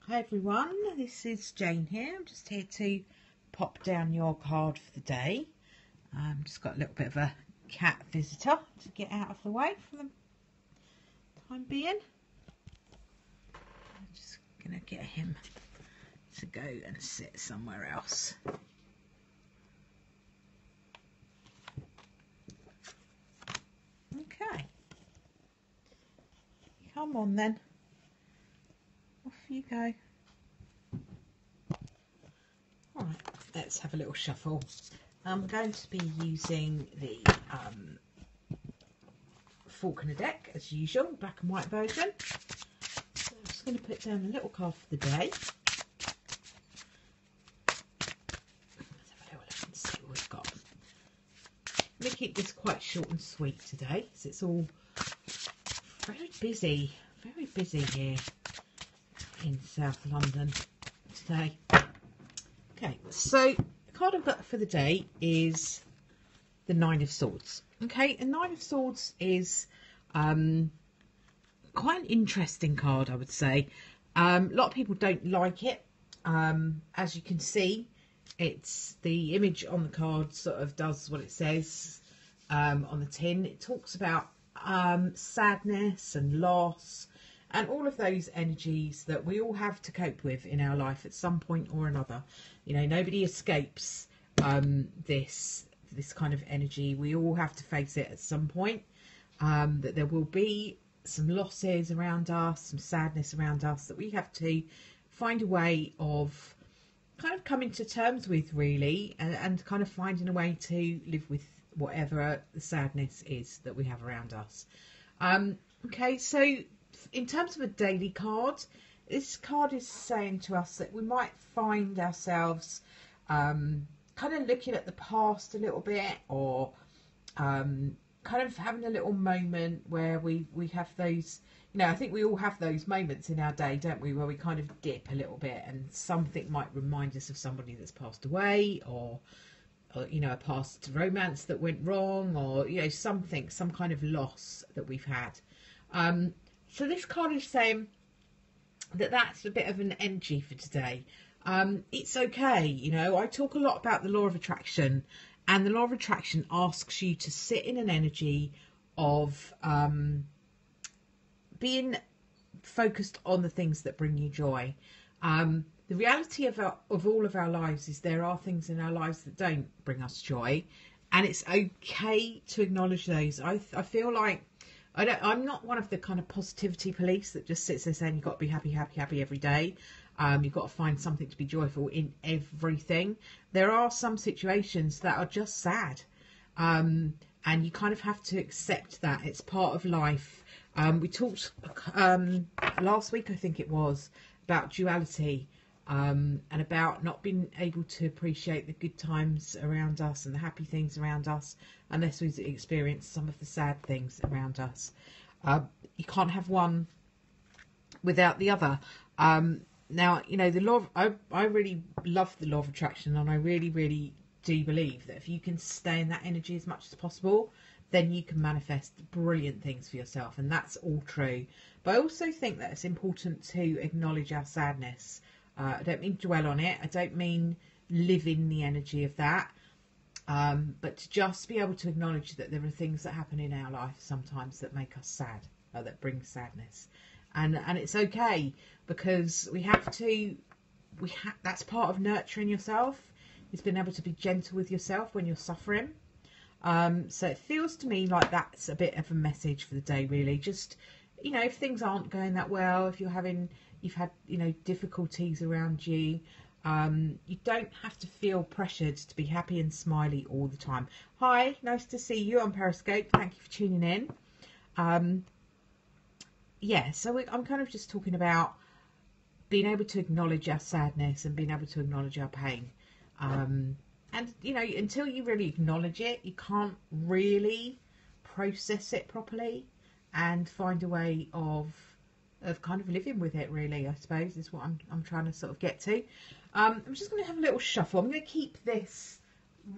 Hi everyone, this is Jane here. I'm just here to pop down your card for the day. Just got a little bit of a cat visitor to get out of the way for the time being. I'm just going to get him to go and sit somewhere else. Okay, come on then, off you go. Alright, let's have a little shuffle. I'm going to be using the Falconer deck as usual, black and white version. So I'm just going to put down a little card for the day. Let's have a little look and see what we've got. I'm going to keep this quite short and sweet today, because it's all very busy here in South London today. Okay, so the card I've got for the day is the Nine of Swords. Okay, the Nine of Swords is quite an interesting card, I would say. A lot of people don't like it. As you can see, it's the image on the card sort of does what it says on the tin. It talks about sadness and loss and all of those energies that we all have to cope with in our life at some point or another. You know, nobody escapes this kind of energy. We all have to face it at some point. That there will be some losses around us, some sadness around us that we have to find a way of kind of coming to terms with, really, and kind of finding a way to live with whatever the sadness is that we have around us. Okay, so in terms of a daily card, this card is saying to us that we might find ourselves kind of looking at the past a little bit, or kind of having a little moment where we have those, you know, I think we all have those moments in our day, don't we, where we kind of dip a little bit and something might remind us of somebody that's passed away, or you know, a past romance that went wrong, or, you know, some kind of loss that we've had. So this card is saying that that's a bit of an energy for today. It's okay, you know, I talk a lot about the law of attraction, and the law of attraction asks you to sit in an energy of being focused on the things that bring you joy. The reality of all of our lives is there are things in our lives that don't bring us joy, and it's okay to acknowledge those. I feel like I'm not one of the kind of positivity police that just sits there saying you've got to be happy, happy, happy every day. You've got to find something to be joyful in everything. There are some situations that are just sad, and you kind of have to accept that. It's part of life. We talked last week, I think it was, about duality, and about not being able to appreciate the good times around us and the happy things around us unless we experience some of the sad things around us. You can't have one without the other. Now, you know, the law of, I really love the law of attraction, and I really, really do believe that if you can stay in that energy as much as possible, then you can manifest brilliant things for yourself, and that's all true. But I also think that it's important to acknowledge our sadness. I don't mean dwell on it. I don't mean live in the energy of that. But to just be able to acknowledge that there are things that happen in our life sometimes that make us sad, that bring sadness. And it's okay, because that's part of nurturing yourself. It's being able to be gentle with yourself when you're suffering. So it feels to me like that's a bit of a message for the day, really. Just, you know, if things aren't going that well, if you've had, you know, difficulties around you, you don't have to feel pressured to be happy and smiley all the time. Hi, nice to see you on Periscope. Thank you for tuning in. Yeah, so I'm kind of just talking about being able to acknowledge our sadness and being able to acknowledge our pain. And, you know, until you really acknowledge it, you can't really process it properly and find a way of kind of living with it, really, I suppose, is what I'm trying to sort of get to. I'm just going to have a little shuffle. I'm going to keep this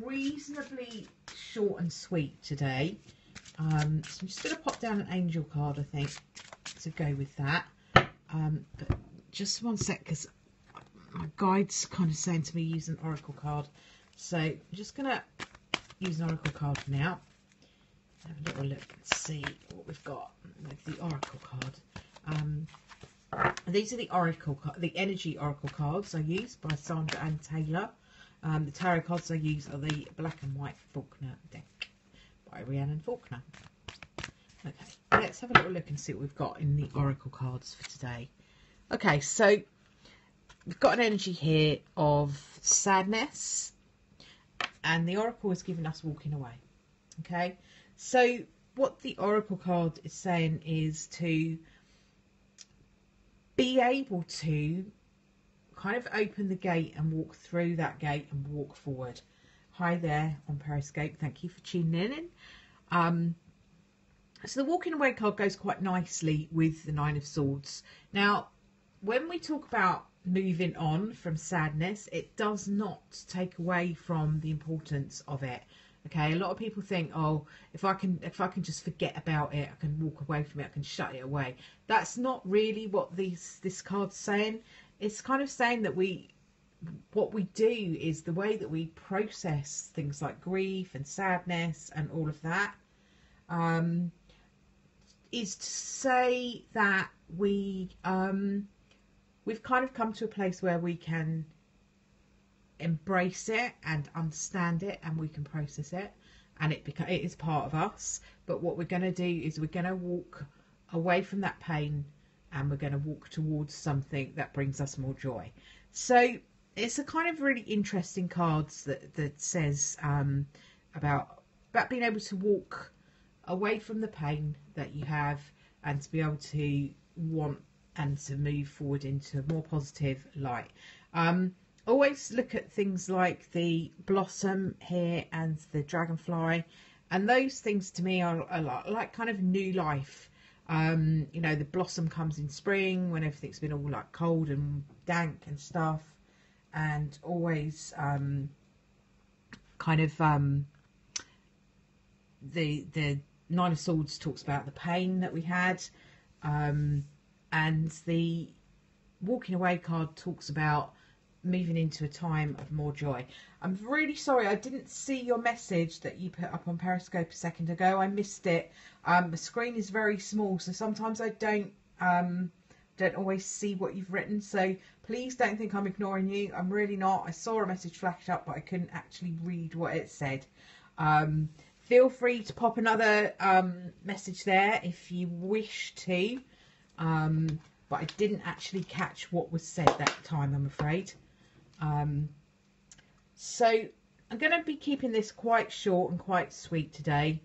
reasonably short and sweet today. So I'm just going to pop down an angel card, I think, to go with that. But just one sec, because my guide's kind of saying to me use an oracle card. So I'm just going to use an oracle card for now. Have a little look and see what we've got with the oracle card. These are the energy oracle cards I use by Sandra Ann Taylor. The tarot cards I use are the Black and White Faulkner deck by Rhiannon Faulkner. Okay, let's have a little look and see what we've got in the oracle cards for today. Okay, so we've got an energy here of sadness, and the oracle is giving us walking away. Okay, so what the oracle card is saying is to be able to kind of open the gate and walk through that gate and walk forward. Hi there on Periscope, thank you for tuning in. So the walking away card goes quite nicely with the Nine of Swords. Now, when we talk about moving on from sadness, it does not take away from the importance of it. Okay, a lot of people think, oh, if I can just forget about it, I can walk away from it, I can shut it away. That's not really what this card's saying. It's kind of saying that what we do is the way that we process things like grief and sadness and all of that, is to say that we've kind of come to a place where we can embrace it and understand it, and we can process it, and it is part of us. But what we're going to do is we're going to walk away from that pain, and we're going to walk towards something that brings us more joy. So it's a kind of really interesting cards that says about being able to walk away from the pain that you have, and to be able to want and to move forward into a more positive light. Always look at things like the blossom here and the dragonfly, and those things to me are like kind of new life. You know, the blossom comes in spring when everything's been all like cold and dank and stuff, and always the Nine of Swords talks about the pain that we had, and the walking away card talks about moving into a time of more joy. I'm really sorry I didn't see your message that you put up on Periscope a second ago. I missed it. The screen is very small, so sometimes I don't always see what you've written, so please don't think I'm ignoring you. I'm really not. I saw a message flash up, but I couldn't actually read what it said. Feel free to pop another message there if you wish to, but I didn't actually catch what was said that time, I'm afraid. So I'm going to be keeping this quite short and quite sweet today.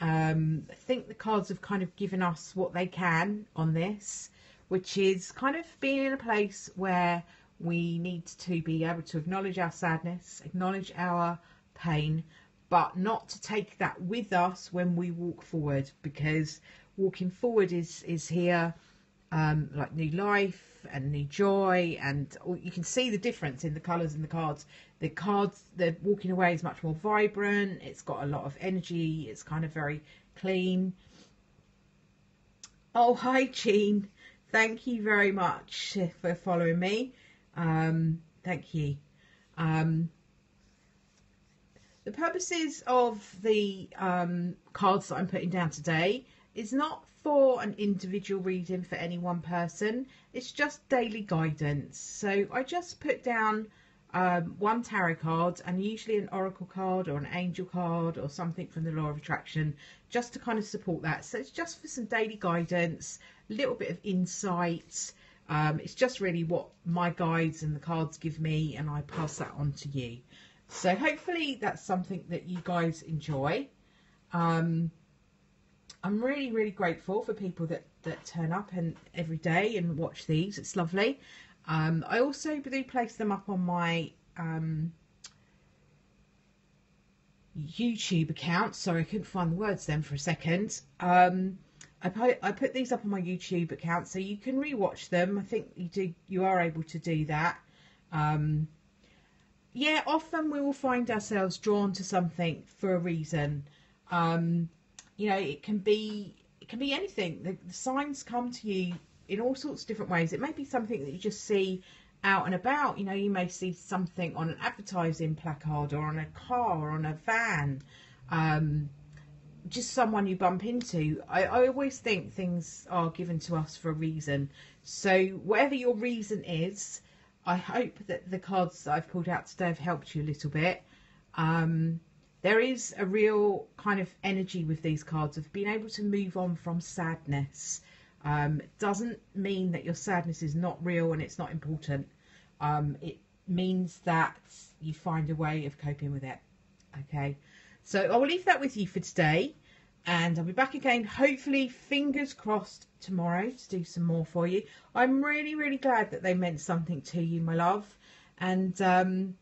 I think the cards have kind of given us what they can on this, which is kind of being in a place where we need to be able to acknowledge our sadness, acknowledge our pain, but not to take that with us when we walk forward, because walking forward is here, like new life and new joy, and you can see the difference in the colours in the cards. The walking away is much more vibrant, it's got a lot of energy, it's kind of very clean. Oh, hi Jean, thank you very much for following me. Thank you. The purposes of the cards that I'm putting down today is not for an individual reading for any one person. It's just daily guidance. So I just put down one tarot card, and usually an oracle card or an angel card or something from the Law of Attraction, just to kind of support that. So it's just for some daily guidance, a little bit of insight. It's just really what my guides and the cards give me, and I pass that on to you. So hopefully that's something that you guys enjoy. I'm really, really grateful for people that turn up and every day and watch these. It's lovely. I also do place them up on my YouTube account. Sorry, I couldn't find the words then for a second. I put these up on my YouTube account, so you can rewatch them. I think you are able to do that. Yeah, often we will find ourselves drawn to something for a reason. You know, it can be anything. The signs come to you in all sorts of different ways. It may be something that you just see out and about. You know, you may see something on an advertising placard or on a car or on a van, just someone you bump into. I always think things are given to us for a reason. So whatever your reason is, I hope that the cards that I've pulled out today have helped you a little bit. There is a real kind of energy with these cards of being able to move on from sadness. Doesn't mean that your sadness is not real and it's not important. It means that you find a way of coping with it. Okay, so I will leave that with you for today, and I'll be back again, hopefully, fingers crossed, tomorrow to do some more for you. I'm really, really glad that they meant something to you, my love, and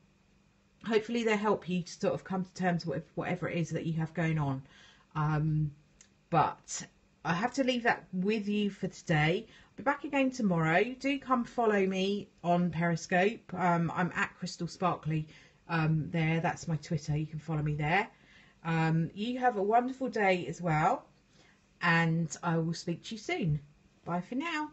hopefully they help you to sort of come to terms with whatever it is that you have going on. But I have to leave that with you for today. I'll be back again tomorrow. Do come follow me on Periscope. I'm at Crystal Sparkly there. That's my Twitter. You can follow me there. You have a wonderful day as well, and I will speak to you soon. Bye for now.